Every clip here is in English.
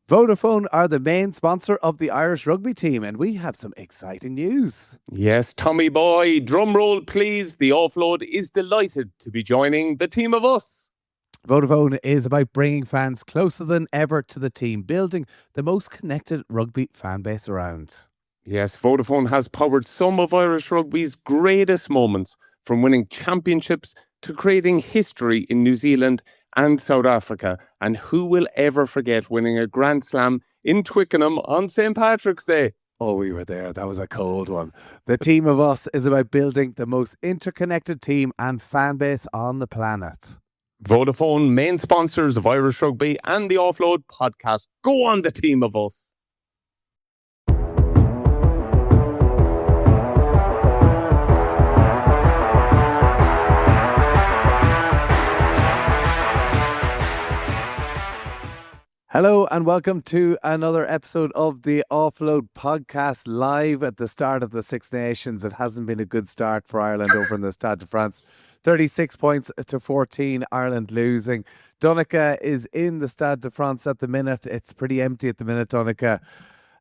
Vodafone are the main sponsor of the Irish rugby team, and we have some exciting news. Yes, Tommy boy, drum roll please. The Offload is delighted to be joining the team of us. Vodafone is about bringing fans closer than ever to the team, building the most connected rugby fan base around. Yes, Vodafone has powered some of Irish rugby's greatest moments, from winning championships to creating history in New Zealand and South Africa. And who will ever forget winning a Grand Slam in Twickenham on St. Patrick's Day? Oh, we were there. That was a cold one. The team of us is about building the most interconnected team and fan base on the planet. Vodafone, main sponsors of Irish rugby and the Offload podcast. Go on, the team of us. Hello and welcome to another episode of the Offload podcast, live at the start of the Six Nations. It hasn't been a good start for Ireland over in the Stade de France. 36 points to 14, Ireland losing. Donncha is in the Stade de France at the minute. It's pretty empty at the minute, Donncha.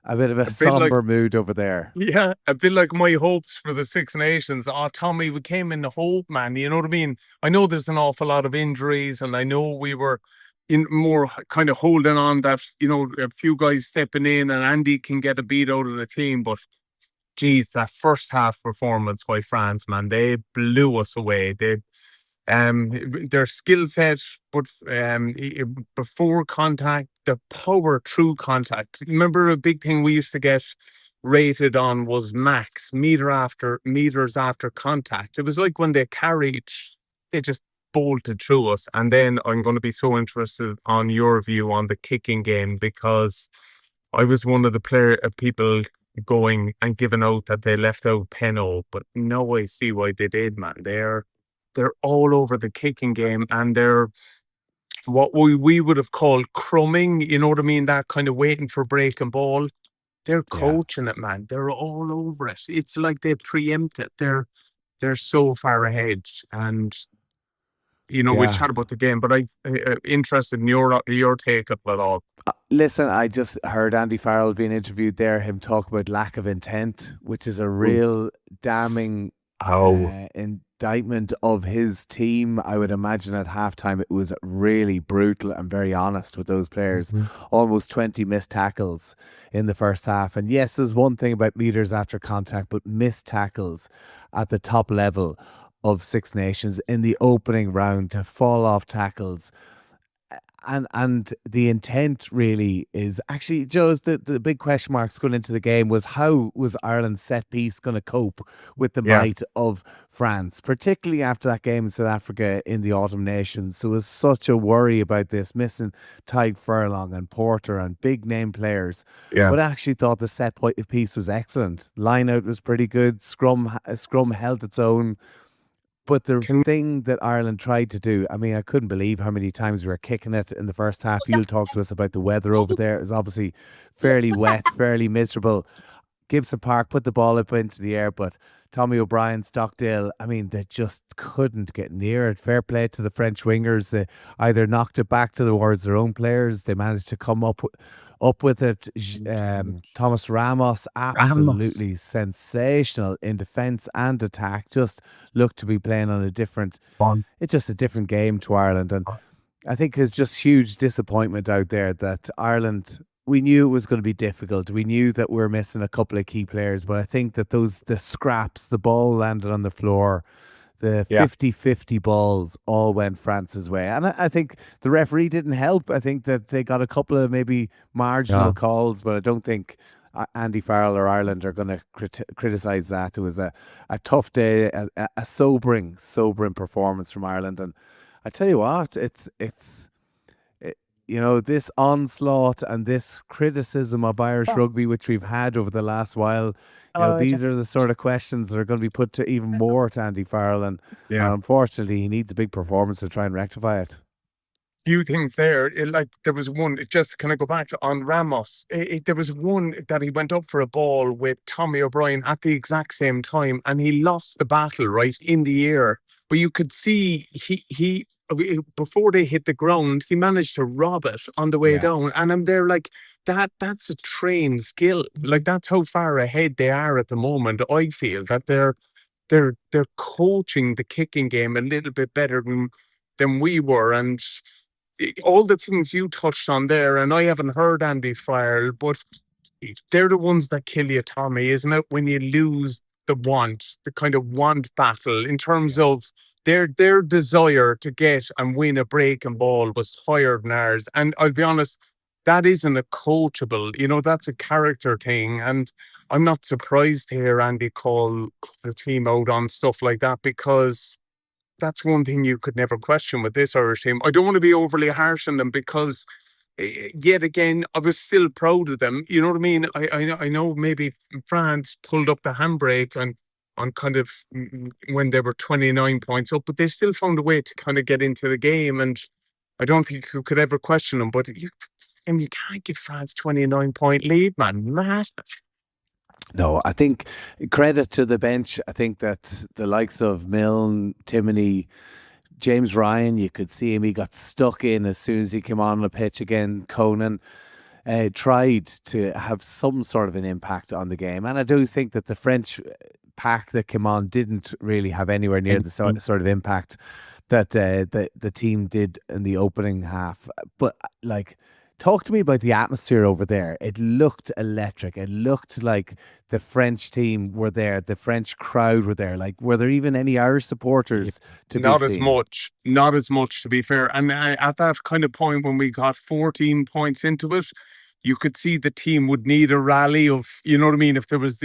A bit of a somber mood over there. Yeah, a bit like my hopes for the Six Nations. Oh, Tommy, we came in the hope, man. You know what I mean? I know there's an awful lot of injuries, and I know we were in more kind of holding on that, you know, a few guys stepping in and Andy can get a beat out of the team. But geez, that first half performance by France, man, they blew us away. Their skill set, but before contact, the power through contact. Remember, a big thing we used to get rated on was max meters after contact. It was like when they carried, they just bolted through us. And then I'm going to be so interested on your view on the kicking game, because I was one of the people going and giving out that they left out Penno, but now I see why they did, man. They're all over the kicking game, and they're what we would have called crumbing, you know what I mean? That kind of waiting for breaking ball. They're coaching it, man. They're all over it. It's like they preempt it. They're so far ahead. And you know, we'll chat about the game, but I'm interested in your take of it all. Listen, I just heard Andy Farrell being interviewed there, him talk about lack of intent, which is a real damning indictment of his team. I would imagine at halftime it was really brutal and very honest with those players. Almost 20 missed tackles in the first half. And yes, there's one thing about meters after contact, but missed tackles at the top level of Six Nations in the opening round to fall off tackles. And the intent really is actually, Joe, the big question marks going into the game was, how was Ireland's set piece going to cope with the might of France, particularly after that game in South Africa in the Autumn Nations? There was such a worry about this, missing Tadhg Furlong and Porter and big name players. But I actually thought the set piece was excellent. Line out was pretty good. Scrum held its own. But the thing that Ireland tried to do, I mean, I couldn't believe how many times we were kicking it in the first half. You'll talk to us about the weather over there. It's obviously fairly wet, fairly miserable. Gibson Park put the ball up into the air, but Tommy O'Brien, Stockdale, I mean, they just couldn't get near it. Fair play to the French wingers. They either knocked it back towards their own players. They managed to come up with it. Thomas Ramos, absolutely sensational in defence and attack. Just looked to be playing on it's just a different game to Ireland. And I think there's just huge disappointment out there that Ireland, we knew it was going to be difficult. We knew that we were missing a couple of key players, but I think that the scraps, the ball landed on the floor, the 50-50 balls all went France's way. And I think the referee didn't help. I think that they got a couple of maybe marginal calls, but I don't think Andy Farrell or Ireland are going to criticise that. It was a tough day, a sobering performance from Ireland. And I tell you what, it's you know, this onslaught and this criticism of Irish rugby, which we've had over the last while, you know, these are the sort of questions that are going to be put to even more to Andy Farrell. And unfortunately, he needs a big performance to try and rectify it. Few things there. There was one, just can I go back on Ramos? There was one that he went up for a ball with Tommy O'Brien at the exact same time, and he lost the battle right in the air. But you could see he before they hit the ground, he managed to rob it on the way Yeah. down. And I'm there like, that's a trained skill. Like, that's how far ahead they are at the moment. I feel that they're coaching the kicking game a little bit better than we were. And all the things you touched on there, and I haven't heard Andy Farrell, but they're the ones that kill you, Tommy, isn't it? When you lose the kind of want battle in terms of their desire to get and win a breaking ball was higher than ours. And I'll be honest, that isn't a coachable, that's a character thing. And I'm not surprised to hear Andy call the team out on stuff like that, because that's one thing you could never question with this Irish team. I don't want to be overly harsh on them, because yet again, I was still proud of them. You know what I mean? I know maybe France pulled up the handbrake on kind of when they were 29 points up, but they still found a way to kind of get into the game. And I don't think you could ever question them. But you can't give France 29-point lead, man. Massive. No, I think credit to the bench. I think that the likes of Milne, Timoney, James Ryan, you could see him. He got stuck in as soon as he came on the pitch again. Conan tried to have some sort of an impact on the game. And I do think that the French pack that came on didn't really have anywhere near the sort of impact that the team did in the opening half. But like, talk to me about the atmosphere over there. It looked electric. It looked like the French team were there. The French crowd were there. Like, were there even any Irish supporters to Not be as seen? much. Not as much, to be fair. And at that kind of point when we got 14 points into it, you could see the team would need a rally of, you know what I mean? If there was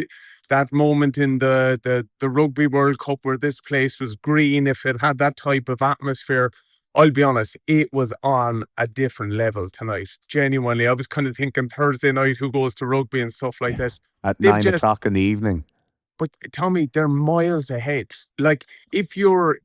that moment in the Rugby World Cup where this place was green, if it had that type of atmosphere, I'll be honest, it was on a different level tonight. Genuinely, I was kind of thinking Thursday night, who goes to rugby and stuff like that. At They've 9 o'clock in the evening. But Tommy, they're miles ahead. Like, if you're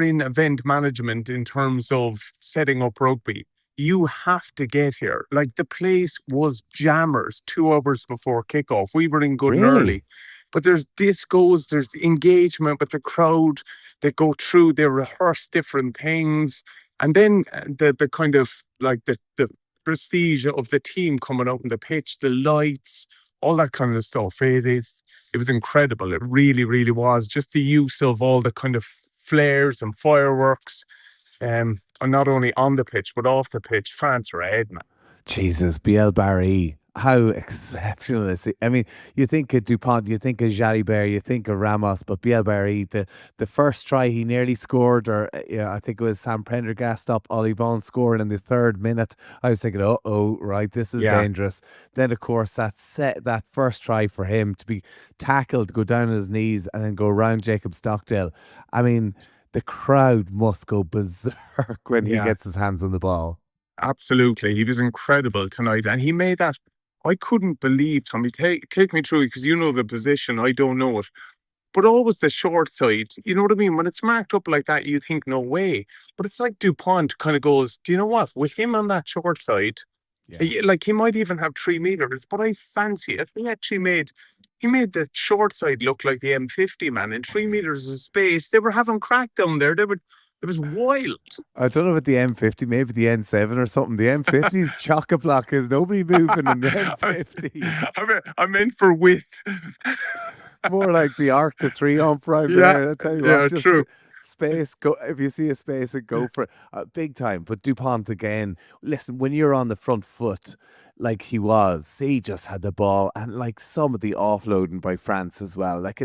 in event management in terms of setting up rugby, you have to get here. Like, the place was jammers 2 hours before kickoff. We were in good and Really? early. But there's discos, there's engagement with the crowd. They go through, they rehearse different things. And then the kind of like the prestige of the team coming out on the pitch, the lights, all that kind of stuff. It was incredible. It really, really was. Just the use of all the kind of flares and fireworks. And not only on the pitch, but off the pitch. France are ahead, man. Jesus, Biel Barry, how exceptional is he? I mean, you think of Dupont, you think of Jalibert, you think of Ramos, but Biel Barry, the first try he nearly scored, or I think it was Sam Prendergast up, Ollie Vaughan scoring in the 3rd minute. I was thinking, right, this is dangerous. Then, of course, that first try for him to be tackled, go down on his knees, and then go around Jacob Stockdale. I mean, the crowd must go berserk when he gets his hands on the ball. Absolutely. He was incredible tonight. And he made that. I couldn't believe, Tommy, take me through it, because you know the position. I don't know it. But always the short side. You know what I mean? When it's marked up like that, you think, no way. But it's like Dupont kind of goes, do you know what? With him on that short side, like, he might even have 3 meters, but I fancy it. He made the short side look like the M50, man. In 3 meters of space, they were having crack down there. It was wild. I don't know about the M50, maybe the N7 or something. The M50's chock-a-block. There's nobody moving in the M50. I meant for width. More like the Arc to 3 on Friday. I tell you what, just true. Space, go if you see a space and go for it. Big time. But Dupont again, listen, when you're on the front foot like he just had the ball, and like some of the offloading by France as well. Like,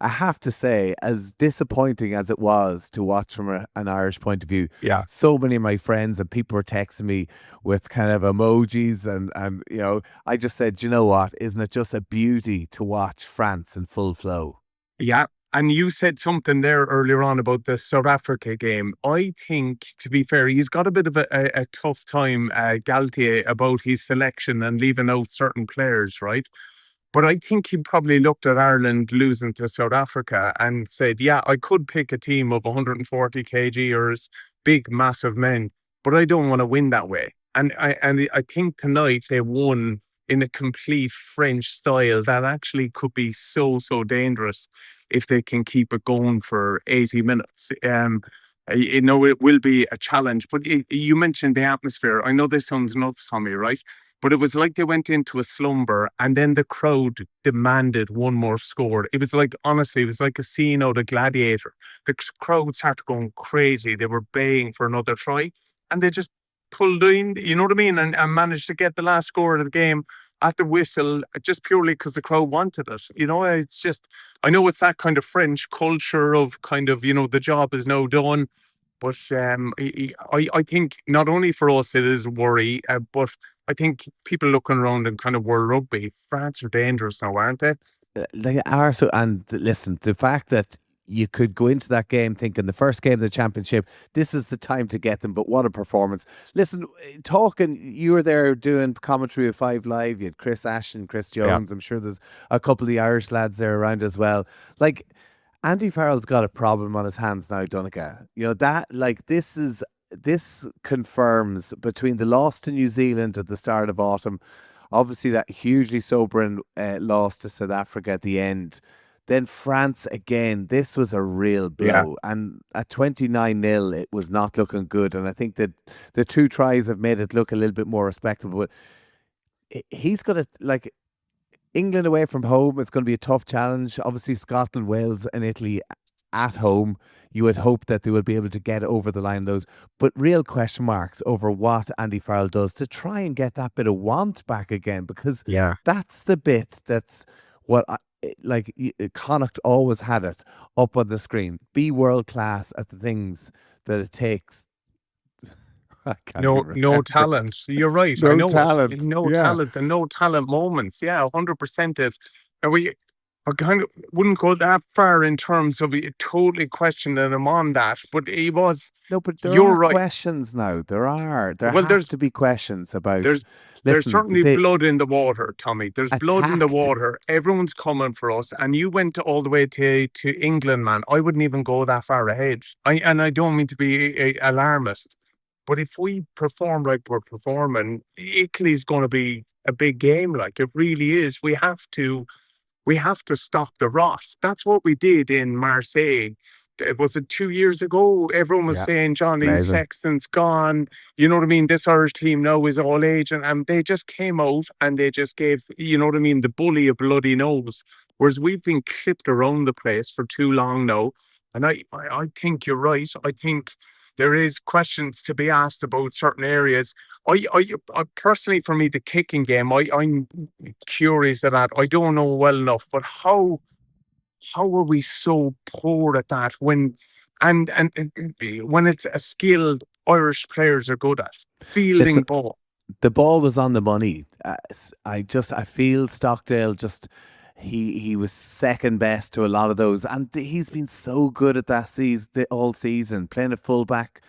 I have to say, as disappointing as it was to watch from an Irish point of view, so many of my friends and people were texting me with kind of emojis, and I just said, you know what, isn't it just a beauty to watch France in full flow? Yeah. And you said something there earlier on about the South Africa game. I think, to be fair, he's got a bit of a tough time, Galtier, about his selection and leaving out certain players, right? But I think he probably looked at Ireland losing to South Africa and said, I could pick a team of 140 kgers, big, massive men, but I don't want to win that way. And I think tonight they won in a complete French style that actually could be so, so dangerous if they can keep it going for 80 minutes. It will be a challenge. But you mentioned the atmosphere. I know this sounds nuts, Tommy, right? But it was like they went into a slumber and then the crowd demanded one more score. It was like, honestly, it was like a scene out of Gladiator. The crowd started going crazy. They were baying for another try and they just pulled in, you know what I mean? And managed to get the last score of the game at the whistle just purely because the crowd wanted it. It's just, I know it's that kind of French culture of kind of, the job is now done. But I think not only for us it is worry, but I think people looking around in kind of world rugby, France are dangerous now, aren't they? They are so. And listen, the fact that you could go into that game thinking the first game of the championship, this is the time to get them. But what a performance! Listen, talking, you were there doing commentary of Five Live. You had Chris Ashton, Chris Jones. I'm sure there's a couple of the Irish lads there around as well. Like, Andy Farrell's got a problem on his hands now, Donncha. This confirms between the loss to New Zealand at the start of autumn, obviously that hugely sobering loss to South Africa at the end. Then France again. This was a real blow, and at 29-0, it was not looking good. And I think that the 2 tries have made it look a little bit more respectable. But he's got to England away from home. It's going to be a tough challenge. Obviously, Scotland, Wales, and Italy at home. You would hope that they will be able to get over the line those, but real question marks over what Andy Farrell does to try and get that bit of want back again, because that's the bit that's what Connacht always had it up on the screen. Be world class at the things that it takes. No talent. You're right. No I know talent. Talent and no talent moments. Yeah, 100%. I kind of wouldn't go that far in terms of totally questioning him on that, but he was. No, but you're right. Questions now. There have to be questions about. There's certainly blood in the water, Tommy. There's blood in the water. Everyone's coming for us, and you went all the way to England, man. I wouldn't even go that far ahead. I don't mean to be alarmist, but if we perform like we're performing, Italy's going to be a big game. Like, it really is. We have to stop the rot. That's what we did in Marseille. Was it 2 years ago? Everyone was saying Johnny Sexton's gone. You know what I mean? This Irish team now is all age, and they just came out and they just gave, you know what I mean, the bully a bloody nose. Whereas we've been clipped around the place for too long now. And I think you're right. I think there is questions to be asked about certain areas. I personally, for me, the kicking game, I'm curious at that. I don't know well enough, but how are we so poor at that when when it's a skilled Irish players are good at fielding ball? The ball was on the money. I feel Stockdale just. He was second best to a lot of those, and he's been so good at that all season, playing a fullback,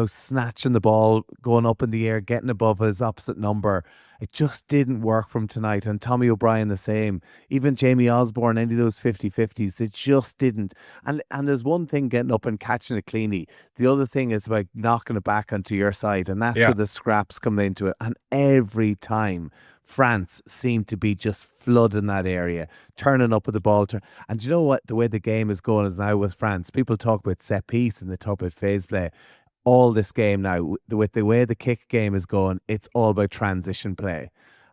snatching the ball, going up in the air, getting above his opposite number. It just didn't work from tonight, and Tommy O'Brien the same. Even Jamie Osborne, any of those 50-50s, it just didn't. And there's one thing getting up and catching it cleanly. The other thing is about knocking it back onto your side, and that's where the scraps come into it. And every time France seemed to be just flooding that area, turning up with the ball. And you know what? The way the game is going is now with France. People talk about set piece and they talk about phase play. All this game now, with the way the kick game is going, it's all about transition play.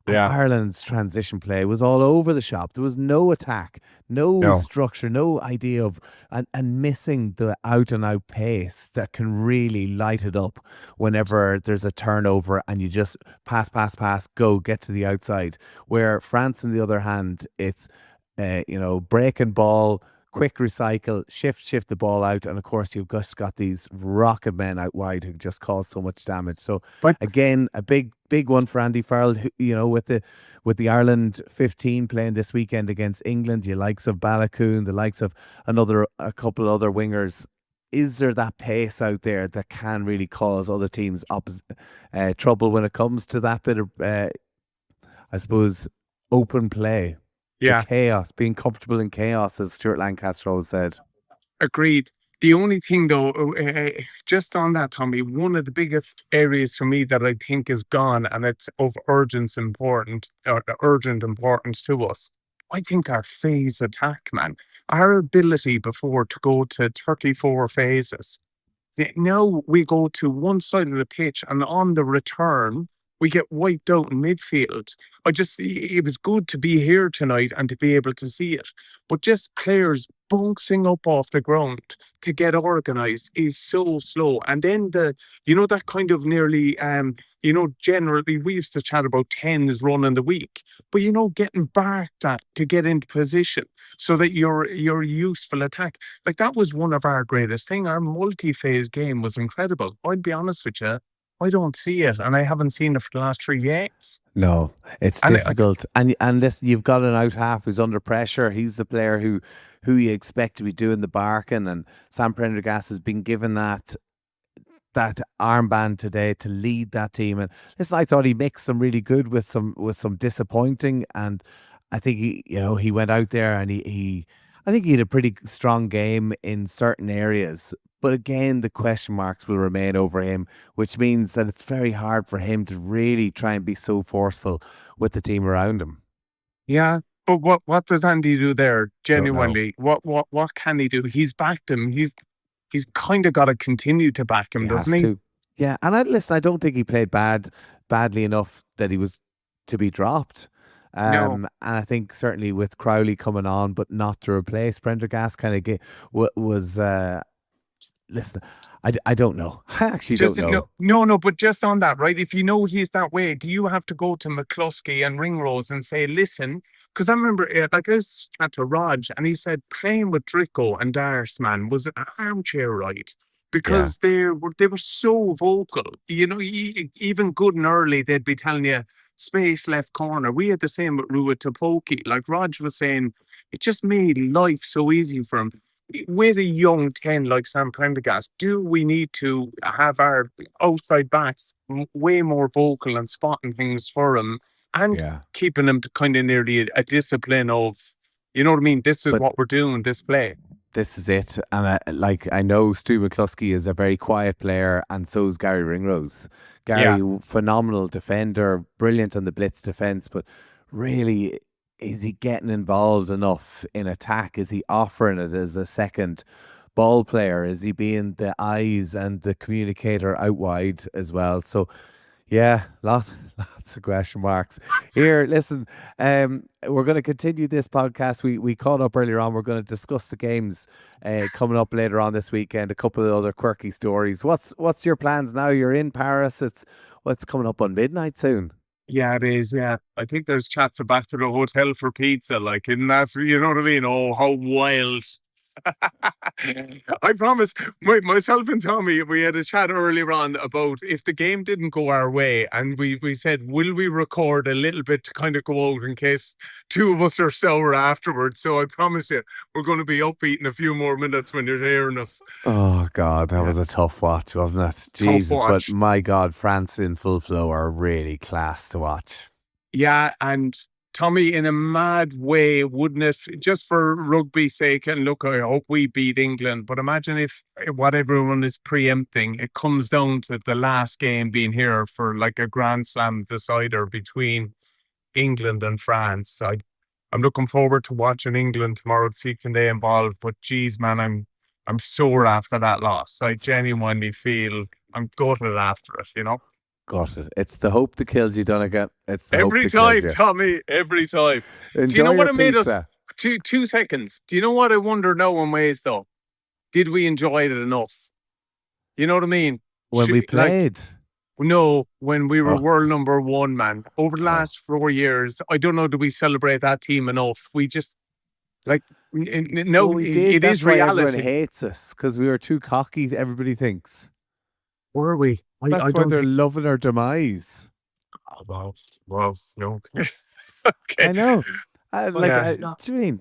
And Ireland's transition play was all over the shop. There was no attack, no structure, no idea of, and missing the out-and-out pace that can really light it up whenever there's a turnover and you just pass, go, get to the outside. Where France, on the other hand, it's, breaking ball, quick recycle, shift the ball out, and of course you've just got these rocket men out wide who just cause so much damage. So again, a big one for Andy Farrell, with the Ireland 15 playing this weekend against England, the likes of Balakoon, the likes of a couple other wingers. Is there that pace out there that can really cause other teams trouble when it comes to that bit of, I suppose, open play? Yeah. Chaos, being comfortable in chaos, as Stuart Lancaster always said. Agreed. The only thing, though, just on that, Tommy, one of the biggest areas for me that I think is gone, and it's of urgent importance to us, I think our phase attack, man. Our ability before to go to 34 phases. Now we go to one side of the pitch, and on the return, we get wiped out in midfield. It was good to be here tonight and to be able to see it. But just players bouncing up off the ground to get organised is so slow. And then that kind of nearly, generally we used to chat about 10s running the week, but getting barked at to get into position so that your useful attack, like that was one of our greatest thing. Our multi-phase game was incredible. I'll be honest with you. I don't see it, and I haven't seen it for the last 3 games. No, it's difficult. And listen, you've got an out half who's under pressure. He's the player who you expect to be doing the barking, and Sam Prendergast has been given that armband today to lead that team. And listen, I thought he mixed some really good with some disappointing, and I think he went out there and I think he had a pretty strong game in certain areas. But again, the question marks will remain over him, which means that it's very hard for him to really try and be so forceful with the team around him. Yeah, but what does Andy do there? Genuinely, what can he do? He's backed him. He's kind of got to continue to back him, doesn't he? Yeah, and I don't think he played badly enough that he was to be dropped. No. And I think certainly with Crowley coming on, but not to replace Prendergast, kind of was. Listen, I don't know. I actually don't know. No, but just on that, right? If you know he's that way, do you have to go to McCluskey and Ringrose and say, listen? Because I remember, I was chat to Raj, and he said playing with Drico and Dars, man, was an armchair ride. Because they were so vocal. Even good and early, they'd be telling you, space left corner. We had the same with Rua Topoki. Like Raj was saying, it just made life so easy for him. With a young 10 like Sam Prendergast, do we need to have our outside backs way more vocal and spotting things for him and keeping them to kind of nearly a discipline of, you know what I mean? This is what we're doing, this play. This is it. And I know Stu McCluskey is a very quiet player, and so is Gary Ringrose. Gary, phenomenal defender, brilliant on the blitz defence, but really, is he getting involved enough in attack? Is he offering it as a second ball player? Is he being the eyes and the communicator out wide as well? So, yeah, lots of question marks. Here, listen, we're going to continue this podcast. We caught up earlier on. We're going to discuss the games coming up later on this weekend, a couple of other quirky stories. What's your plans now? You're in Paris. What's coming up on midnight soon? Yeah, it is. Yeah, I think there's chats of back to the hotel for pizza. Like, isn't that, you know what I mean? Oh, how wild. I promise, myself and Tommy, we had a chat earlier on about if the game didn't go our way, and we said, will we record a little bit to kind of go out in case two of us are sour afterwards? So I promise you, we're going to be upbeat in a few more minutes when you're hearing us. Oh, God, that was a tough watch, wasn't it? Jesus, but my God, France in full flow are really class to watch. Yeah, and Tommy, in a mad way, wouldn't it, just for rugby's sake, and look, I hope we beat England, but imagine if what everyone is preempting, it comes down to the last game being here for like a Grand Slam decider between England and France. I'm looking forward to watching England tomorrow to see can they involve, but geez, man, I'm sore after that loss. I genuinely feel I'm gutted after it, Got it. It's the hope that kills you, Donncha. It's the every hope that time, kills you. Tommy. Every time. Enjoy Do you know what your it made pizza. us? 2 seconds. Do you know what I wonder now in ways though? Did we enjoy it enough? You know what I mean? When we played. No, when we were world number 1, man. Over the last 4 years, I don't know. Do we celebrate that team enough? We just no. We did. It That's is why reality. everyone hates us, because we were too cocky. Everybody thinks. Were we? That's why they're loving our demise. Oh, well, no. Okay. I know. Do you mean?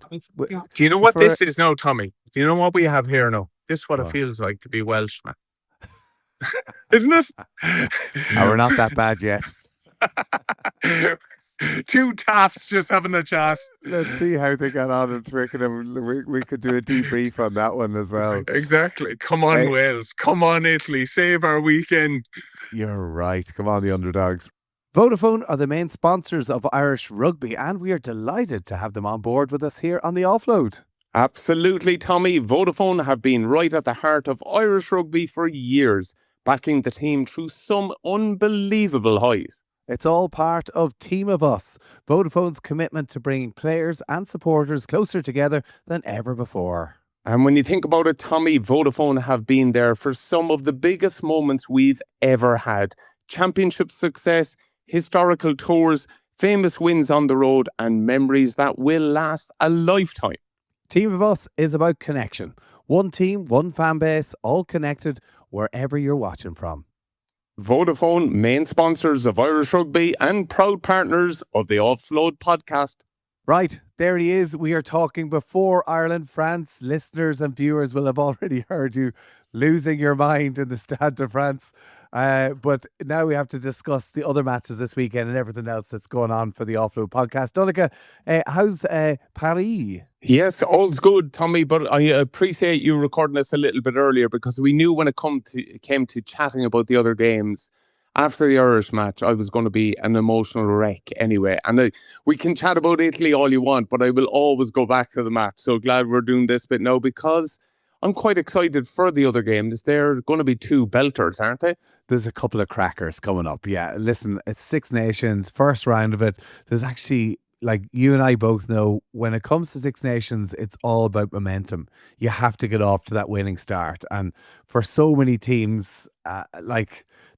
Do you know what this is now, Tommy? Do you know what we have here now? This is what it feels like to be Welsh, man. Isn't it? No, we're not that bad yet. 2 taps just having a chat. Let's see how they got on in Twickenham. We could do a debrief on that one as well. Exactly. Come on, Wales. Come on, Italy. Save our weekend. You're right. Come on, the underdogs. Vodafone are the main sponsors of Irish rugby, and we are delighted to have them on board with us here on the Offload. Absolutely, Tommy. Vodafone have been right at the heart of Irish rugby for years, backing the team through some unbelievable highs. It's all part of Team of Us, Vodafone's commitment to bringing players and supporters closer together than ever before. And when you think about it, Tommy, Vodafone have been there for some of the biggest moments we've ever had. Championship success, historical tours, famous wins on the road, and memories that will last a lifetime. Team of Us is about connection. One team, one fan base, all connected wherever you're watching from. Vodafone, main sponsors of Irish Rugby and proud partners of the Offload podcast. Right, there he is. We are talking before Ireland, France. Listeners and viewers will have already heard you losing your mind in the Stade de France. But now we have to discuss the other matches this weekend and everything else that's going on for the Offload podcast. Donncha, how's Paris? Yes, all's good, Tommy, but I appreciate you recording this a little bit earlier because we knew when it came to chatting about the other games, after the Irish match, I was going to be an emotional wreck anyway. And we can chat about Italy all you want, but I will always go back to the match. So glad we're doing this bit now because I'm quite excited for the other games. They're going to be two belters, aren't they? There's a couple of crackers coming up. Yeah, listen, it's Six Nations, first round of it. There's actually, like you and I both know, when it comes to Six Nations, it's all about momentum. You have to get off to that winning start. And for so many teams,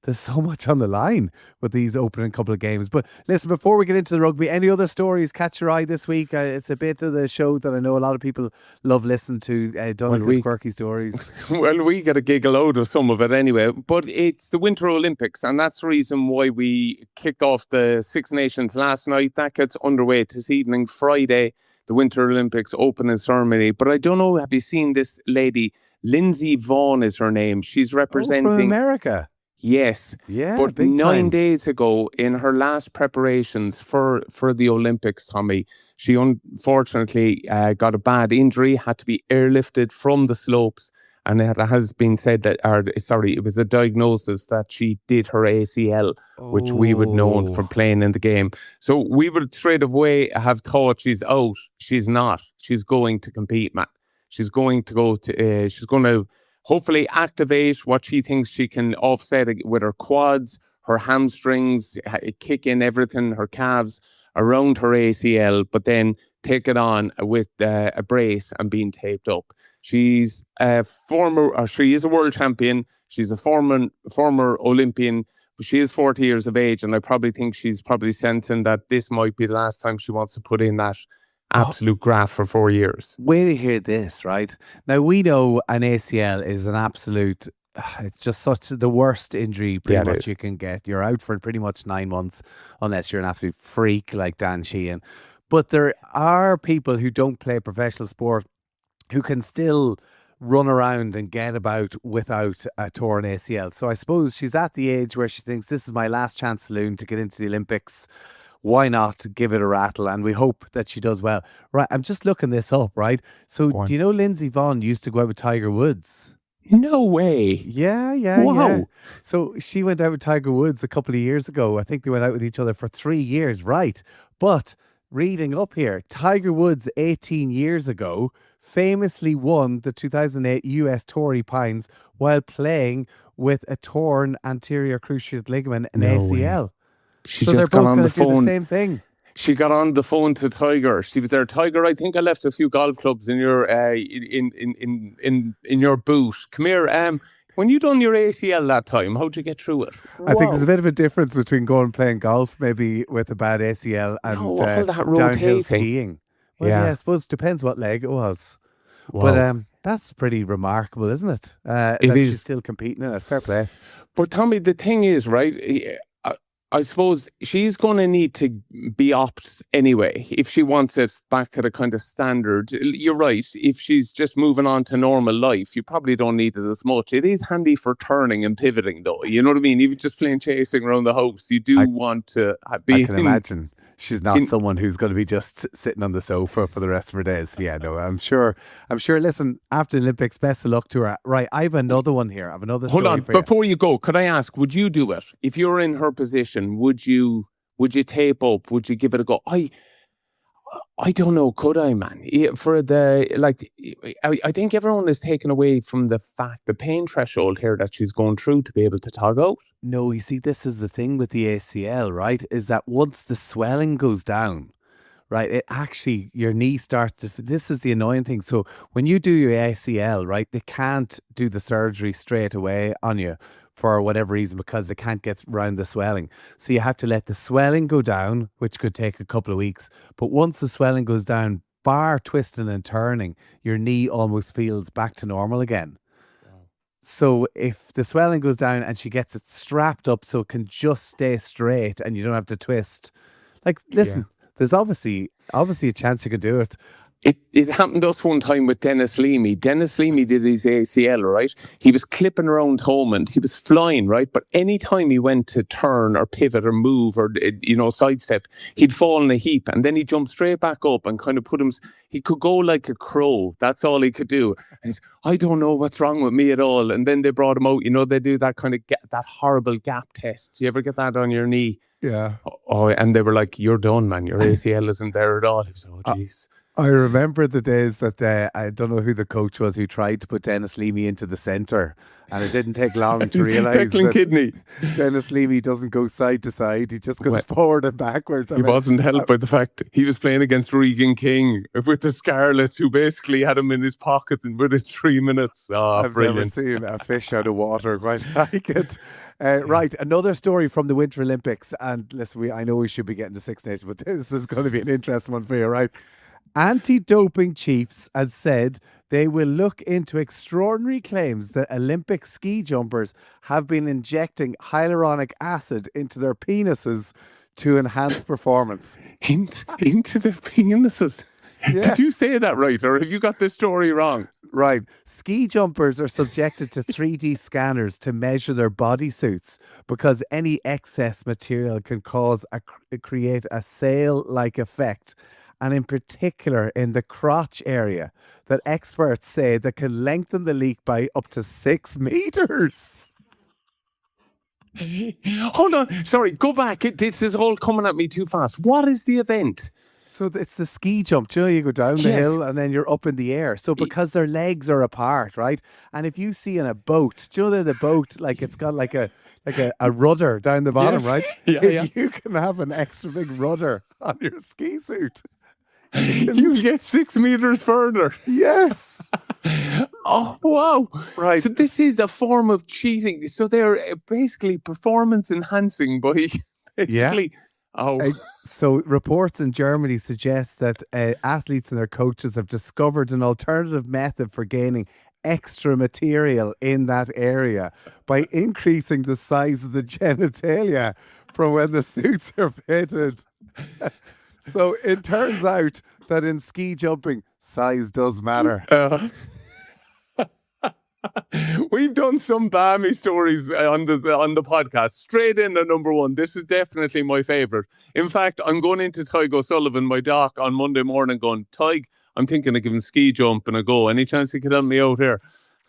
there's so much on the line with these opening couple of games. But listen, before we get into the rugby, any other stories catch your eye this week? It's a bit of the show that I know a lot of people love listening to, Donncha's quirky stories. Well, we get a giggle out of some of it anyway, but it's the Winter Olympics, and that's the reason why we kicked off the Six Nations last night. That gets underway this evening, Friday, the Winter Olympics opening ceremony. But I don't know, have you seen this lady? Lindsay Vaughan is her name. She's representing... from America. Yes, yeah, but big 9 time. days ago, in her last preparations for the Olympics, Tommy, she unfortunately got a bad injury, had to be airlifted from the slopes, and it has been said that, it was a diagnosis that she did her ACL, which we would know from playing in the game. So we would straight away have thought she's out. She's not. She's going to compete, Matt. She's going to hopefully activate what she thinks she can offset with her quads, her hamstrings, kick in everything, her calves around her ACL, but then take it on with a brace and being taped up. She's she is a world champion. She's a former Olympian. But she is 40 years of age, and I probably think she's probably sensing that this might be the last time she wants to put in that absolute graft for 4 years. Wait to hear this, right? Now, we know an ACL is an absolute, it's just such the worst injury pretty much you can get. You're out for pretty much 9 months unless you're an absolute freak like Dan Sheehan. But there are people who don't play professional sport who can still run around and get about without a torn ACL. So I suppose she's at the age where she thinks this is my last chance saloon to get into the Olympics. Why not give it a rattle? And we hope that she does well. Right, I'm just looking this up, right? So do you know Lindsay Vaughan used to go out with Tiger Woods? No way. Yeah. Wow. Yeah. So she went out with Tiger Woods a couple of years ago. I think they went out with each other for 3 years, right? But reading up here, Tiger Woods 18 years ago famously won the 2008 US Torrey Pines while playing with a torn anterior cruciate ligament, an ACL. She so just they're both got on going the to do phone. the same thing. She got on the phone to Tiger. She was there. Tiger, I think I left a few golf clubs in your in your boot. Come here. When you done your ACL that time, how'd you get through it? I think there's a bit of a difference between going and playing golf, maybe with a bad ACL, and all that downhill rotating. skiing. Well, yeah, I suppose it depends what leg it was. Wow. But that's pretty remarkable, isn't it? That she's still competing in it. Fair play. But Tommy, the thing is, right? I suppose she's going to need to be opt anyway if she wants it back to the kind of standard. You're right. If she's just moving on to normal life, you probably don't need it as much. It is handy for turning and pivoting, though. You know what I mean? Even just playing chasing around the house, you do want to be. I can imagine. She's not someone who's going to be just sitting on the sofa for the rest of her days. Yeah, no, I'm sure. Listen, after the Olympics, best of luck to her. Right, I have another one here. I have another story. Hold on, before you go, could I ask, would you do it? If you're in her position, would you tape up? Would you give it a go? I don't know, could I, man? For the, like, I think everyone is taken away from the pain threshold here that she's going through to be able to tug out. No, you see, this is the thing with the ACL, right? Is that once the swelling goes down, right, it actually, your knee starts to, this is the annoying thing. So when you do your ACL, right, they can't do the surgery straight away on you for whatever reason because they can't get around the swelling. So you have to let the swelling go down, which could take a couple of weeks. But once the swelling goes down, bar twisting and turning, your knee almost feels back to normal again. So if the swelling goes down and she gets it strapped up so it can just stay straight and you don't have to twist, like, listen, there's obviously a chance you could do it. It happened to us one time with Dennis Leamy. Dennis Leamy did his ACL, right? He was clipping around home and he was flying, right? But any time he went to turn or pivot or move or, sidestep, he'd fall in a heap and then he'd jump straight back up and kind of he could go like a crow. That's all he could do. And he's, I don't know what's wrong with me at all. And then they brought him out, they do that kind of, that horrible gap test. Do you ever get that on your knee? Yeah. Oh, and they were like, you're done, man. Your ACL isn't there at all. He was, oh, jeez. I remember the days that I don't know who the coach was who tried to put Dennis Leamy into the centre, and it didn't take long to realise tackling kidney. Dennis Leamy doesn't go side to side; he just goes forward and backwards. He wasn't helped by the fact he was playing against Regan King with the Scarlets, who basically had him in his pocket within 3 minutes. I've brilliant. never seen a fish out of water quite like it. Right, another story from the Winter Olympics, and listen, I know we should be getting to Six Nations, but this is going to be an interesting one for you, right? Anti-doping chiefs had said they will look into extraordinary claims that Olympic ski jumpers have been injecting hyaluronic acid into their penises to enhance performance. Into their penises? Yes. Did you say that right, or have you got this story wrong? Right. Ski jumpers are subjected to 3D scanners to measure their bodysuits because any excess material can create a sail-like effect. And in particular in the crotch area, that experts say that can lengthen the leak by up to 6 meters. Hold on. Sorry, go back. This is all coming at me too fast. What is the event? So it's the ski jump. You go down the hill and then you're up in the air. So because their legs are apart, right? And if you see in a boat, the boat, like it's got like a rudder down the bottom, right? Yeah. You can have an extra big rudder on your ski suit. You get 6 meters further. Yes. Oh, wow. Right. So this is a form of cheating. So they're basically performance enhancing by basically. Yeah. Oh. So reports in Germany suggest that athletes and their coaches have discovered an alternative method for gaining extra material in that area by increasing the size of the genitalia from when the suits are fitted. So it turns out that in ski jumping, size does matter. We've done some balmy stories on the podcast. Straight in at number one. This is definitely my favourite. In fact, I'm going into Tig O'Sullivan, my doc, on Monday morning going, Tig, I'm thinking of giving ski jumping a go. Any chance you could help me out here?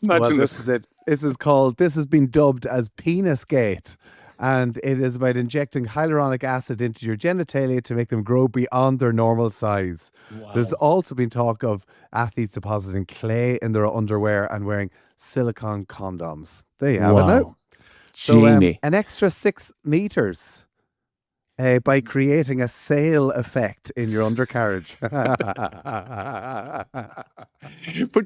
Imagine this is it. This has been dubbed as Penis Gate. And it is about injecting hyaluronic acid into your genitalia to make them grow beyond their normal size. Wow. There's also been talk of athletes depositing clay in their underwear and wearing silicone condoms. There you have it now. So an extra 6 meters by creating a sail effect in your undercarriage. But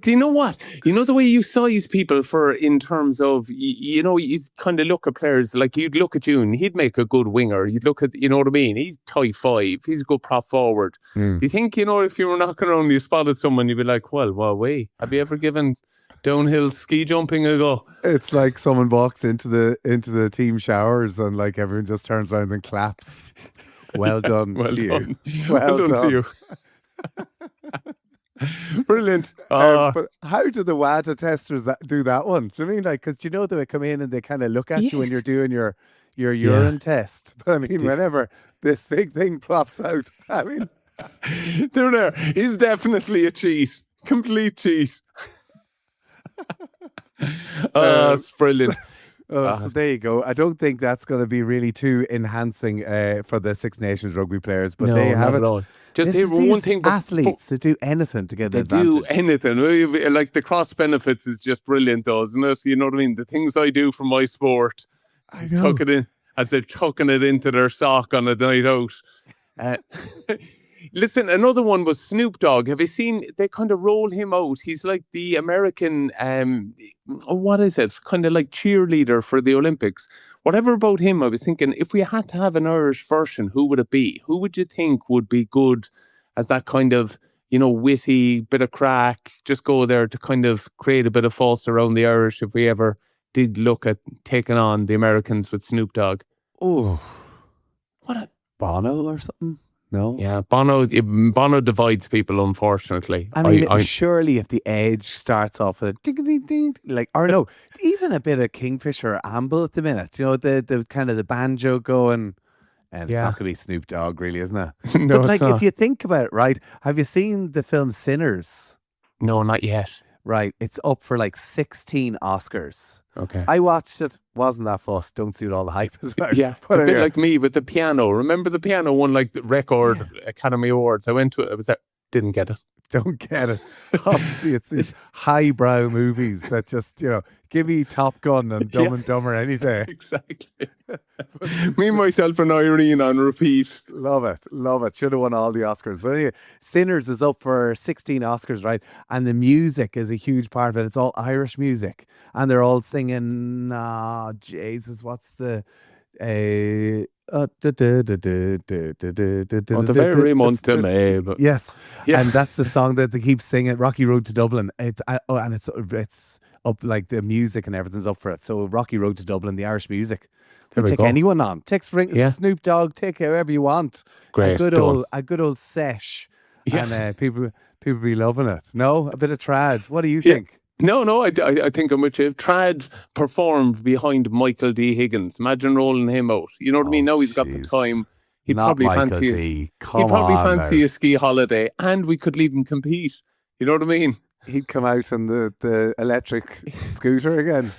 do you know what? You know the way you size people in terms of, you kind of look at players, like you'd look at June, he'd make a good winger. You'd look at, you know what I mean? He's type 5. He's a good prop forward. Do you think, if you were knocking around, you spotted someone, you'd be like, well, wait, have you ever given downhill ski jumping a go? It's like someone walks into the team showers and like everyone just turns around and claps. Well done to you. Well done to you. Brilliant. But how do the WADA testers do that one? Do you mean because they would come in and they kind of look at you when you're doing your urine test? But I mean, whenever this big thing plops out, I mean, they're there. He's definitely a cheat. Complete cheat. It's brilliant. So there you go. I don't think that's going to be really too enhancing for the Six Nations rugby players, but there you have it. Just This here is one these thing. But athletes that do anything to get they an advantage. do anything. Like the cross benefits is just brilliant, though, isn't it? You know what I mean? The things I do for my sport, I know. tuck it in as they're tucking it into their sock on a night out. Listen, another one was Snoop Dogg. Have you seen? They kind of roll him out. He's like the American, what is it? Kind of like cheerleader for the Olympics. Whatever about him, I was thinking, if we had to have an Irish version, who would it be? Who would you think would be good as that kind of, witty, bit of crack, just go there to kind of create a bit of fuss around the Irish if we ever did look at taking on the Americans with Snoop Dogg? Oh, Bono or something? No. Yeah, Bono divides people, unfortunately. I mean, surely if the Edge starts off with a ding, like, or no, even a bit of Kingfisher or Amble at the minute, the kind of the banjo going, and it's not going to be Snoop Dogg, really, isn't it? No, but like, it's not. if you think about it, right? Have you seen the film Sinners? No, not yet. Right, it's up for like 16 Oscars. Okay. I watched it, wasn't that fussed. Don't see what all the hype is about. Yeah, but a bit like me with the piano. Remember the piano won like the record Academy Awards. I went to it. I was there, didn't get it. Don't get it. Obviously, it's these highbrow movies that just, give me Top Gun and Dumb and Dumber any day. Exactly. Me, myself, and Irene on repeat. Love it. Should have won all the Oscars. But anyway, Sinners is up for 16 Oscars, right? And the music is a huge part of it. It's all Irish music. And they're all singing, Jesus, what's the... the very Monte. Yes, Yeah. and that's the song that they keep singing. Rocky Road to Dublin. It's up, like the music and everything's up for it. So Rocky Road to Dublin, the Irish music. Take anyone on. Take Snoop Dogg. Take whoever you want. Great. A good old sesh. Yeah. And people be loving it. No, a bit of trad. What do you think? No, I think I'm with you. Trad performed behind Michael D. Higgins. Imagine rolling him out. You know what I mean? Now he's got the time. He'd probably fancy a ski holiday, and we could leave him compete. You know what I mean? He'd come out on the electric scooter again.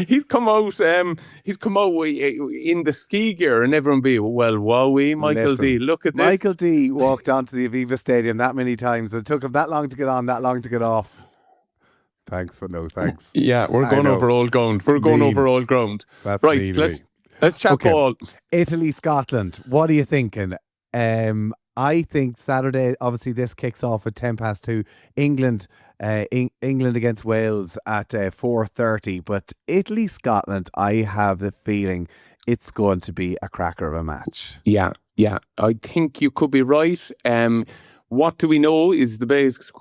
He'd come out in the ski gear, and everyone be, well, wowie, Michael D. Look at this. Michael D. walked onto the Aviva Stadium that many times. It took him that long to get on, that long to get off. Thanks, but no thanks. Yeah, we're going over old ground. That's right. Let's chat ball. Italy, Scotland. What are you thinking? I think Saturday. Obviously, this kicks off at 2:10. England against Wales at 4:30. But Italy, Scotland. I have the feeling it's going to be a cracker of a match. Yeah. I think you could be right. What do we know is the basic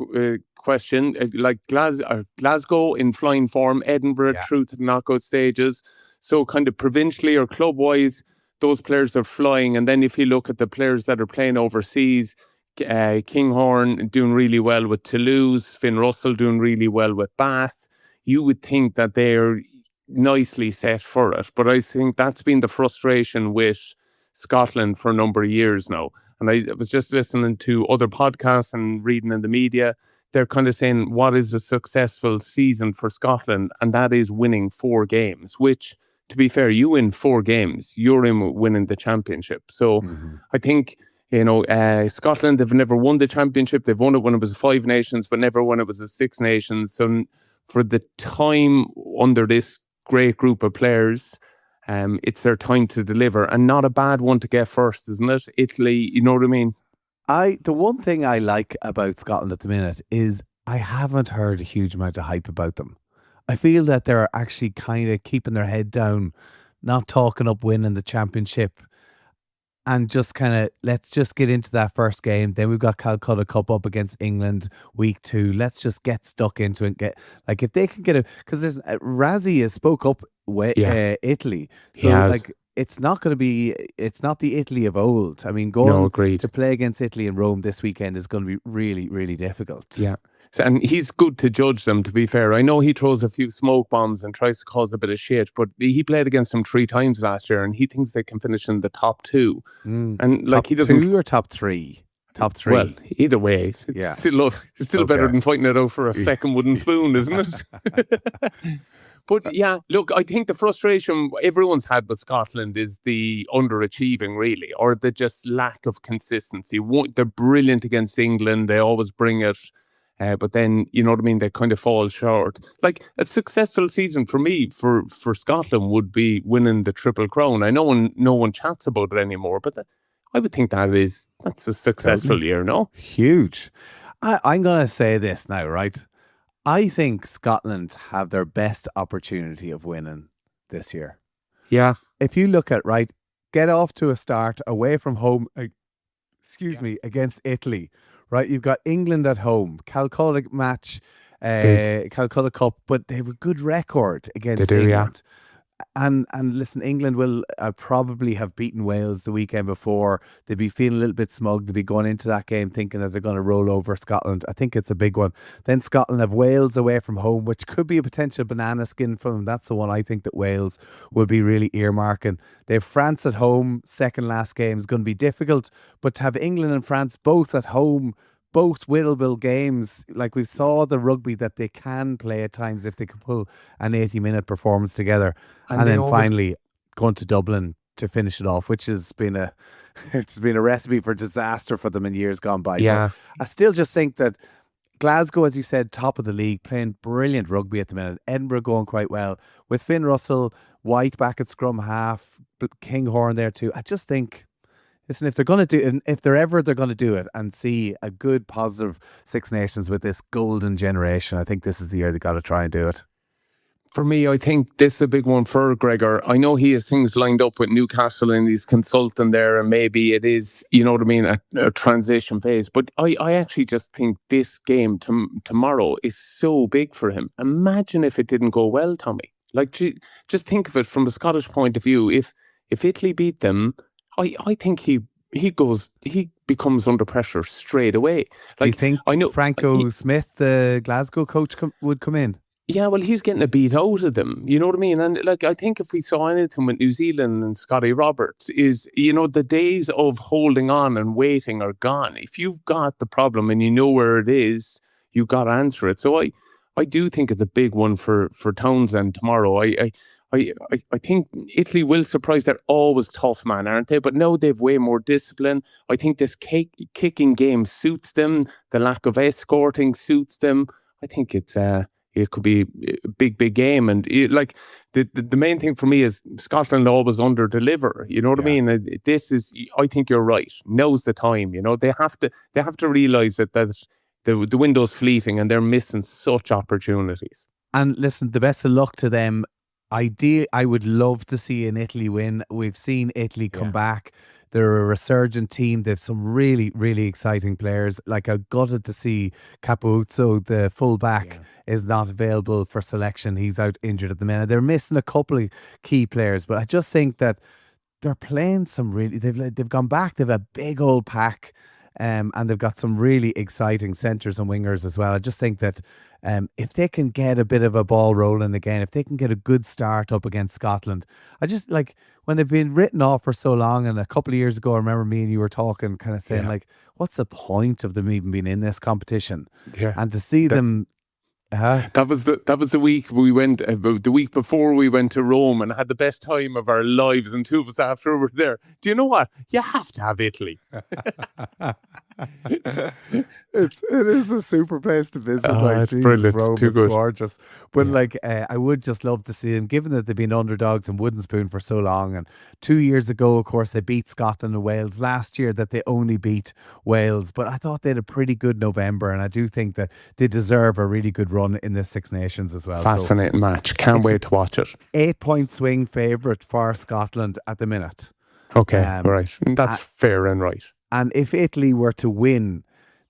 question. Like Glasgow in flying form, Edinburgh through to the knockout stages. So kind of provincially or club-wise, those players are flying. And then if you look at the players that are playing overseas, Kinghorn doing really well with Toulouse, Finn Russell doing really well with Bath, you would think that they're nicely set for it. But I think that's been the frustration with Scotland for a number of years now. And I was just listening to other podcasts and reading in the media. They're kind of saying, what is a successful season for Scotland? And that is winning 4 games, which, to be fair, you win 4 games, you're in winning the championship. So I think, Scotland, they've never won the championship. They've won it when it was 5 nations, but never when it was a 6 nations. So for the time under this great group of players, it's their time to deliver, and not a bad one to get first, isn't it? Italy, you know what I mean? The one thing I like about Scotland at the minute is I haven't heard a huge amount of hype about them. I feel that they're actually kind of keeping their head down, not talking up winning the championship, and just kind of, let's just get into that first game. Then we've got Calcutta Cup up against England week 2. Let's just get stuck into it and get, like, if they can get because Razzie has spoke up with Italy. So it's not going to be, it's not the Italy of old. I mean, going to play against Italy in Rome this weekend is going to be really, really difficult. Yeah. So, and he's good to judge them, to be fair. I know he throws a few smoke bombs and tries to cause a bit of shit, but he played against them 3 times last year, and he thinks they can finish in the top 2. And like, top he doesn't. 2 or top 3? top three. Well, either way, it's still better than fighting it out for a feckin' wooden spoon, isn't it? But yeah, look, I think the frustration everyone's had with Scotland is the underachieving, really, or the just lack of consistency. They're brilliant against England. They always bring it. But then, you know what I mean, they kind of fall short. Like, a successful season for me, for Scotland, would be winning the Triple Crown. I know no one chats about it anymore, but I would think that's a successful year, no? Huge. I'm going to say this now, right? I think Scotland have their best opportunity of winning this year. Yeah. If you look at, right, get off to a start away from home, against Italy, right? You've got England at home, Calcutta match, Calcutta Cup, but they have a good record against England. And listen, England will probably have beaten Wales the weekend before. They'd be feeling a little bit smug. They'd be going into that game thinking that they're going to roll over Scotland. I think it's a big one. Then Scotland have Wales away from home, which could be a potential banana skin for them. That's the one I think that Wales will be really earmarking. They have France at home. Second last game is going to be difficult. But to have England and France both at home, both winnable games, like we saw the rugby that they can play at times if they can pull an 80-minute performance together. And then finally going to Dublin to finish it off, which has been a recipe for disaster for them in years gone by. Yeah. But I still just think that Glasgow, as you said, top of the league, playing brilliant rugby at the minute. Edinburgh going quite well. With Finn Russell, White back at scrum half, Kinghorn there too. I just think, listen, if they're going to do it and see a good, positive Six Nations with this golden generation, I think this is the year they got to try and do it. For me, I think this is a big one for Gregor. I know he has things lined up with Newcastle and he's consulting there, and maybe it is, you know what I mean, a transition phase. But I actually just think this game tomorrow is so big for him. Imagine if it didn't go well, Tommy. Like, just think of it from a Scottish point of view. If Italy beat them, I think he becomes under pressure straight away. Like, do you think I know Franco Smith, the Glasgow coach, would come in? Yeah, well, he's getting a beat out of them. You know what I mean? And like, I think if we saw anything with New Zealand and Scotty Roberts is, you know, the days of holding on and waiting are gone. If you've got the problem and you know where it is, you've got to answer it. So I do think it's a big one for Townsend tomorrow. I think Italy will surprise. They're always tough, man, aren't they? But now they've way more discipline. I think this kicking game suits them. The lack of escorting suits them. I think it could be a big game. And like the main thing for me is Scotland always under deliver. You know what I mean? I think you're right. Now's the time. You know, they have to realize that the window's fleeting and they're missing such opportunities. And listen, the best of luck to them. I would love to see an Italy win. We've seen Italy come back. They're a resurgent team. They have some really, really exciting players. Like, I gutted to see Capuzzo, the fullback, is not available for selection. He's out injured at the minute. They're missing a couple of key players, but I just think that they're playing some really. They've gone back. They've a big old pack. And they've got some really exciting centres and wingers as well. I just think that if they can get a bit of a ball rolling again, if they can get a good start up against Scotland, I just like when they've been written off for so long. And a couple of years ago, I remember me and you were talking, kind of saying like, what's the point of them even being in this competition? Yeah. And to see them. That was the week we went, the week before we went to Rome and had the best time of our lives, and two of us after were there. Do you know what? You have to have Italy. It is a super place to visit. Like, it's brilliant. Rome, Too it's good. Gorgeous. But like, I would just love to see them, given that they've been underdogs and wooden spoon for so long. And 2 years ago, of course, they beat Scotland and Wales. Last year, that they only beat Wales. But I thought they had a pretty good November, and I do think that they deserve a really good run in the Six Nations as well. Fascinating match. Can't wait to watch it. 8-point swing favourite for Scotland at the minute. Okay, right. That's fair and right. And if Italy were to win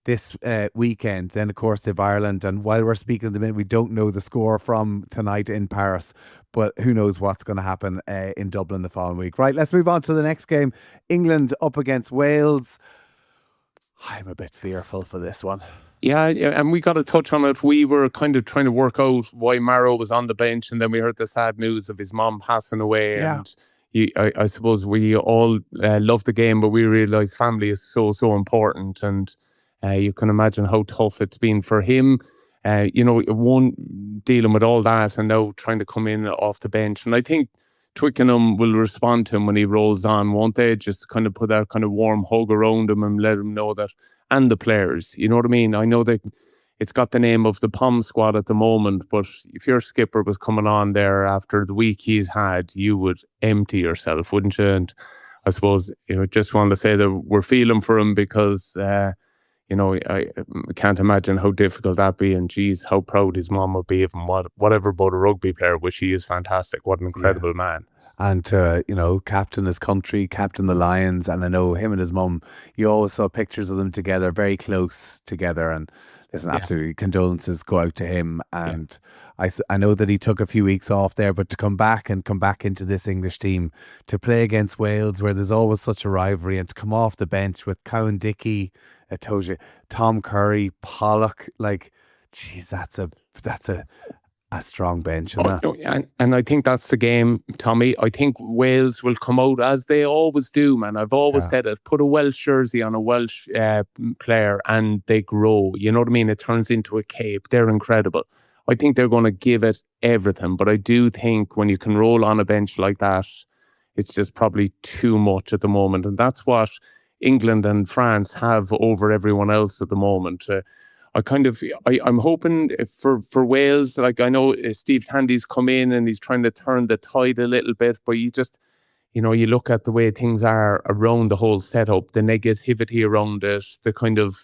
this weekend, then of course they have Ireland. And while we're speaking at the minute, we don't know the score from tonight in Paris, but who knows what's going to happen in Dublin the following week. Right, let's move on to the next game. England up against Wales. I'm a bit fearful for this one. Yeah, and we got to touch on it. We were kind of trying to work out why Maro was on the bench, and then we heard the sad news of his mom passing away. Yeah. And I suppose we all love the game, but we realise family is so important, and you can imagine how tough it's been for him. One, dealing with all that and now trying to come in off the bench. And I think Twickenham will respond to him when he rolls on, won't they? Just kind of put that kind of warm hug around him and let him know that, and the players, you know what I mean? I know that it's got the name of the POM squad at the moment, but if your skipper was coming on there after the week he's had, you would empty yourself, wouldn't you? And I suppose, just want to say that we're feeling for him, because I can't imagine how difficult that'd be, and geez, how proud his mom would be of him. Whatever about a rugby player, which he is fantastic. What an incredible man. And captain his country, captain the Lions. And I know him and his mum, you always saw pictures of them together, very close together. And listen, absolutely, condolences go out to him. And I know that he took a few weeks off there, but to come back into this English team, to play against Wales, where there's always such a rivalry, and to come off the bench with Cowan Dickey, I told you, Tom Curry, Pollock, geez, that's a strong bench. And I think that's the game, Tommy. I think Wales will come out as they always do, man. I've always said it. Put a Welsh jersey on a Welsh player and they grow. You know what I mean? It turns into a cape. They're incredible. I think they're going to give it everything. But I do think when you can roll on a bench like that, it's just probably too much at the moment. And that's what England and France have over everyone else at the moment. I'm hoping for Wales. I know Steve Tandy's come in and he's trying to turn the tide a little bit, but you look at the way things are around the whole setup, the negativity around it, the kind of,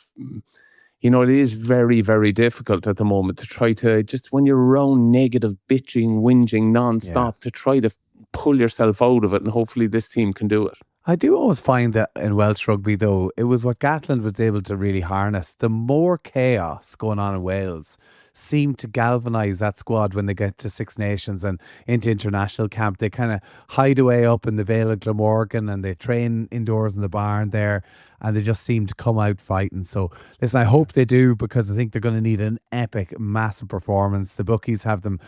it is very, very difficult at the moment to try to, just when you're around negative, bitching, whinging nonstop, to try to pull yourself out of it, and hopefully this team can do it. I do always find that in Welsh rugby, though, it was what Gatland was able to really harness. The more chaos going on in Wales seemed to galvanise that squad when they get to Six Nations and into international camp. They kind of hide away up in the Vale of Glamorgan and they train indoors in the barn there, and they just seem to come out fighting. So listen, I hope they do, because I think they're going to need an epic, massive performance. The bookies have them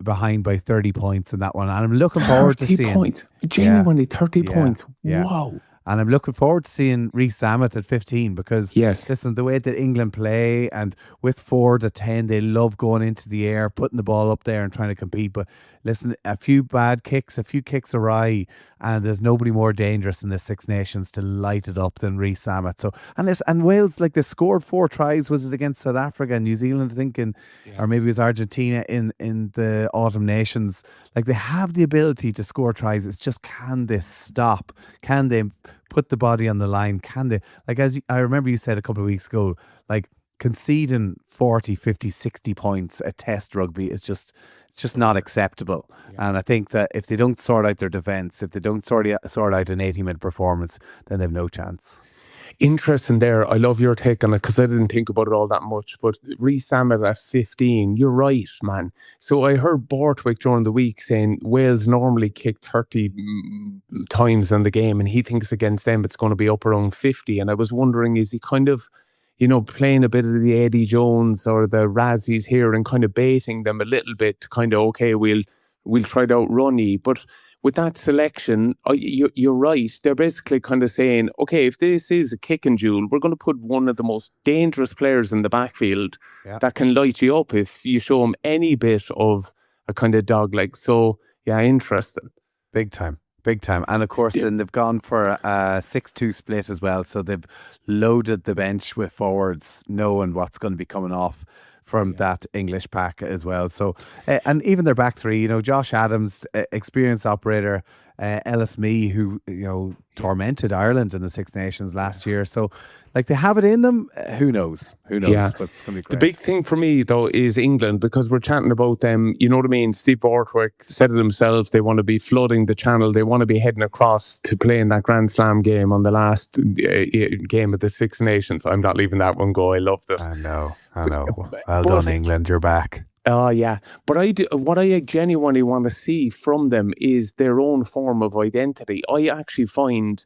behind by 30 points in that one, and I'm looking forward to seeing 30 points. Genuinely 30 points. Yeah. Wow. And I'm looking forward to seeing Rhys Sammet at 15, because listen, the way that England play, and with Ford at 10, they love going into the air, putting the ball up there and trying to compete. But listen, a few bad kicks, a few kicks awry, and there's nobody more dangerous in the Six Nations to light it up than Rhys Sammet. So, and Wales, they scored 4 tries, was it against South Africa and New Zealand, I think, or maybe it was Argentina in the Autumn Nations. They have the ability to score tries. It's just, can they stop? Can they put the body on the line? Can they, I remember you said a couple of weeks ago, conceding 40, 50, 60 points at test rugby is just, it's just not acceptable. And I think that if they don't sort out their defence, if they don't sort out an 80-minute performance, then they've no chance. Interesting there. I love your take on it, because I didn't think about it all that much. But Rhys Sammet at 15, you're right, man. So I heard Borthwick during the week saying Wales normally kick 30 times in the game, and he thinks against them it's going to be up around 50. And I was wondering, is he kind of, playing a bit of the Eddie Jones or the Razzies here and kind of baiting them a little bit to kind of, okay, we'll try to outrun you. But with that selection, you're right. They're basically kind of saying, okay, if this is a kick and duel, we're going to put one of the most dangerous players in the backfield that can light you up if you show him any bit of a kind of dog leg. So, yeah, interesting. Big time. And of course, then they've gone for a 6-2 split as well. So they've loaded the bench with forwards, knowing what's going to be coming off from that English pack as well. So, and even their back three, Josh Adams, experienced operator, Ellis Mee, who, tormented Ireland in the Six Nations last year. So, they have it in them. Who knows? Yeah. But it's going to be great. The big thing for me, though, is England, because we're chatting about them. You know what I mean? Steve Borthwick said it himself. They want to be flooding the channel. They want to be heading across to play in that Grand Slam game on the last game of the Six Nations. I'm not leaving that one go. I loved it. I know. Well done, England. You're back. Oh, yeah. But what I genuinely want to see from them is their own form of identity. I actually find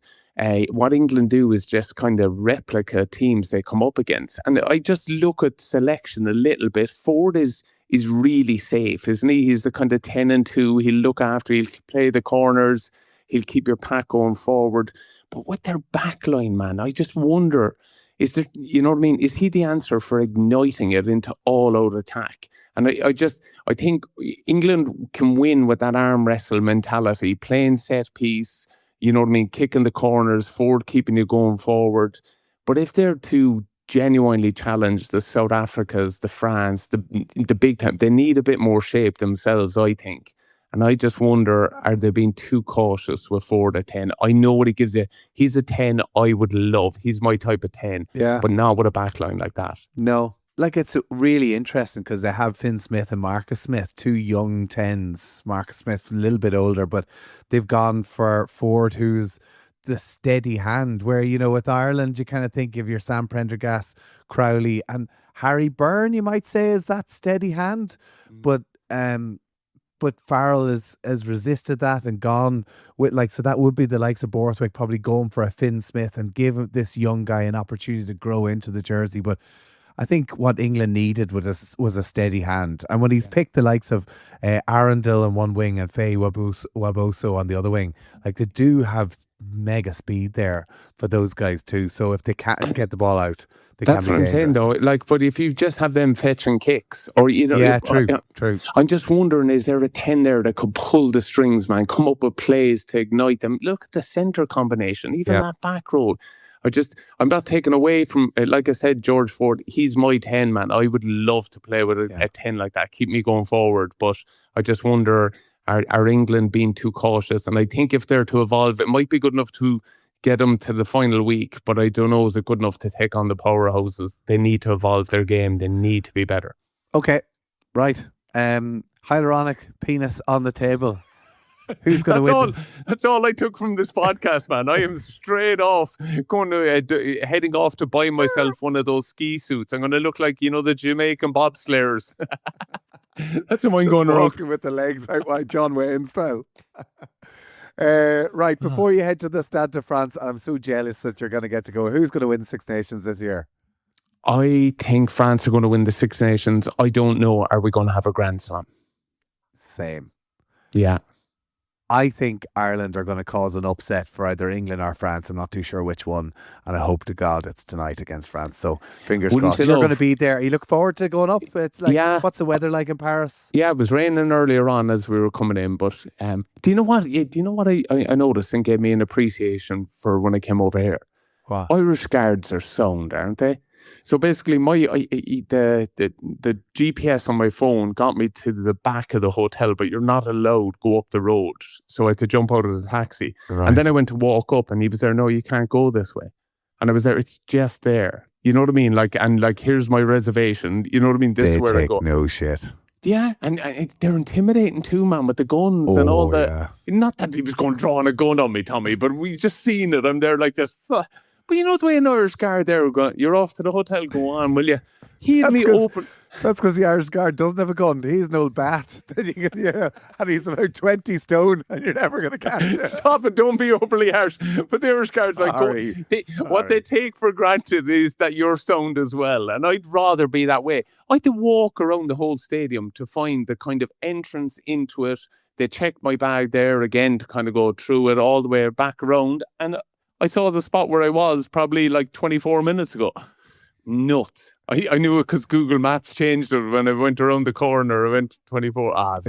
what England do is just kind of replica teams they come up against. And I just look at selection a little bit. Ford is really safe, isn't he? He's the kind of 10 and 2. He'll look after, he'll play the corners. He'll keep your pack going forward. But with their backline, man, I just wonder, is there, you know what I mean? Is he the answer for igniting it into all-out attack? And I think England can win with that arm wrestle mentality, playing set piece, you know what I mean, kicking the corners, forward, keeping you going forward. But if they're to genuinely challenge the South Africas, the France, the big time, they need a bit more shape themselves, I think. And I just wonder, are they being too cautious with Ford at 10? I know what he gives you. He's a 10 I would love. He's my type of 10. Yeah. But not with a backline like that. No. Like, it's really interesting because they have Finn Smith and Marcus Smith, 2 young 10s. Marcus Smith a little bit older, but they've gone for Ford, who's the steady hand, where, you know, with Ireland, you kind of think of your Sam Prendergast, Crowley, and Harry Byrne, you might say, is that steady hand. But Farrell has resisted that and gone with, like, so that would be the likes of Borthwick probably going for a Finn Smith and give this young guy an opportunity to grow into the jersey. But I think what England needed was a steady hand. And when he's picked the likes of Arundel on one wing and Faye Waboso on the other wing, like, they do have mega speed there for those guys too. So if they can't get the ball out, that's what I'm saying, though. Like, but if you just have them fetching kicks, or, you know, yeah, true. I'm just wondering, is there a 10 there that could pull the strings, man? Come up with plays to ignite them. Look at the centre combination, even that back row. I'm not taking away from, like I said, George Ford. He's my 10, man. I would love to play with a 10 like that, keep me going forward. But I just wonder, are England being too cautious? And I think if they're to evolve, it might be good enough to get them to the final week, but I don't know, is it good enough to take on the powerhouses? They need to evolve their game. They need to be better. Okay, right. Hyaluronic penis on the table. Who's going to win? That's all I took from this podcast, man. I am straight off heading off to buy myself one of those ski suits. I'm going to look like, you know, the Jamaican bobslayers. That's what I'm going around. Walking with the legs out like John Wayne style. Right, before you head to the Stade de France, I'm so jealous that you're going to get to go. Who's going to win Six Nations this year? I think France are going to win the Six Nations. I don't know. Are we going to have a Grand Slam? Same. Yeah. I think Ireland are going to cause an upset for either England or France. I'm not too sure which one. And I hope to God it's tonight against France. So fingers crossed. You're going to be there. Are you look forward to going up? It's like, what's the weather like in Paris? Yeah, it was raining earlier on as we were coming in. But do you know what? I noticed and gave me an appreciation for when I came over here? What? Irish guards are sound, aren't they? So basically, the GPS on my phone got me to the back of the hotel, but you're not allowed to go up the road. So I had to jump out of the taxi. Right. And then I went to walk up and he was there, no, you can't go this way. And I was there, it's just there. You know what I mean? Like, here's my reservation. You know what I mean? This is where I go. No shit. Yeah, and they're intimidating too, man, with the guns and all that. Yeah. Not that he was going drawing a gun on me, Tommy, but we just seen it. I'm there like this. But you know the way an Irish guard there will go, you're off to the hotel, go on, will you? That's because the Irish guard doesn't have a gun. He's an old bat. And he's about 20 stone and you're never going to catch it. Stop it, don't be overly harsh. But the Irish guards, what they take for granted is that you're sound as well. And I'd rather be that way. I had to walk around the whole stadium to find the kind of entrance into it. They checked my bag there again to kind of go through it all the way back around. And I saw the spot where I was probably like 24 minutes ago. Nuts. I knew it because Google Maps changed it when I went around the corner. I went 24.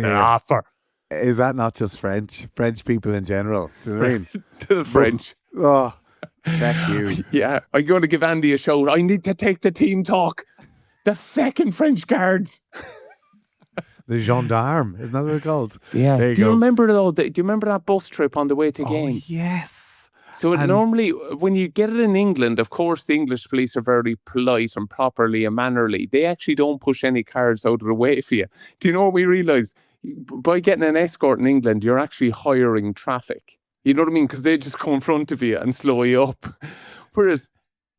Is that not just French? French people in general. Do you know what I mean? The French. Oh, thank you. Yeah, I'm going to give Andy a shout. I need to take the team talk. The fucking French guards. The gendarme, isn't that what they're called? Yeah. Do you remember that bus trip on the way to games? Yes. So normally, when you get it in England, of course, the English police are very polite and properly and mannerly. They actually don't push any cars out of the way for you. Do you know what we realise? By getting an escort in England, you're actually hiring traffic. You know what I mean? Because they just come in front of you and slow you up. Whereas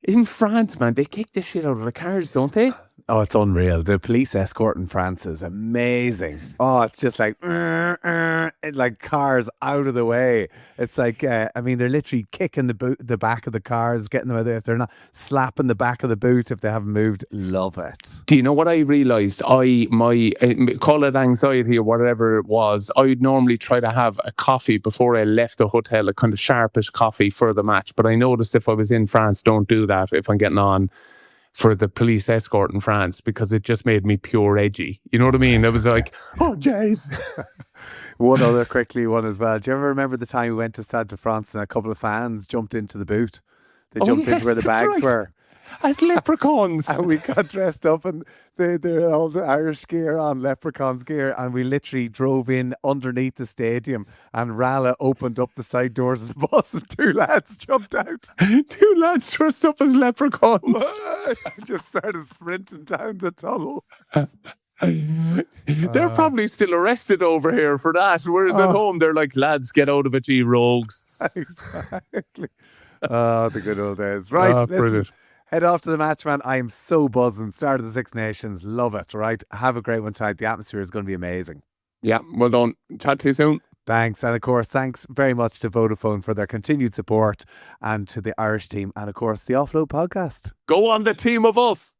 in France, man, they kick the shit out of the cars, don't they? Oh, it's unreal. The police escort in France is amazing. Oh, it's just like, like cars out of the way. It's like, I mean, they're literally kicking the back of the cars, getting them out of there. If they're not slapping the back of the boot if they haven't moved, love it. Do you know what I realised? My call it anxiety or whatever it was, I would normally try to have a coffee before I left the hotel, a kind of sharpish coffee for the match. But I noticed if I was in France, don't do that if I'm getting on for the police escort in France, because it just made me pure edgy. You know what I mean? It was like, oh, jeez. One other quickly one as well. Do you ever remember the time we went to Stade de France and a couple of fans jumped into the boot? They jumped into where the bags were. As leprechauns. And we got dressed up and they're all the Irish gear on, leprechauns gear, and we literally drove in underneath the stadium and Rala opened up the side doors of the bus and two lads jumped out. Two lads dressed up as leprechauns. I just started sprinting down the tunnel. They're probably still arrested over here for that, whereas at home they're like, lads, get out of it, ye rogues. Exactly. Oh, the good old days. Right, listen. Brilliant. Head off to the match, man. I am so buzzing. Start of the Six Nations. Love it, right? Have a great one tonight. The atmosphere is going to be amazing. Yeah, well done. Chat to you soon. Thanks. And of course, thanks very much to Vodafone for their continued support and to the Irish team and of course the Offload podcast. Go on the team of us.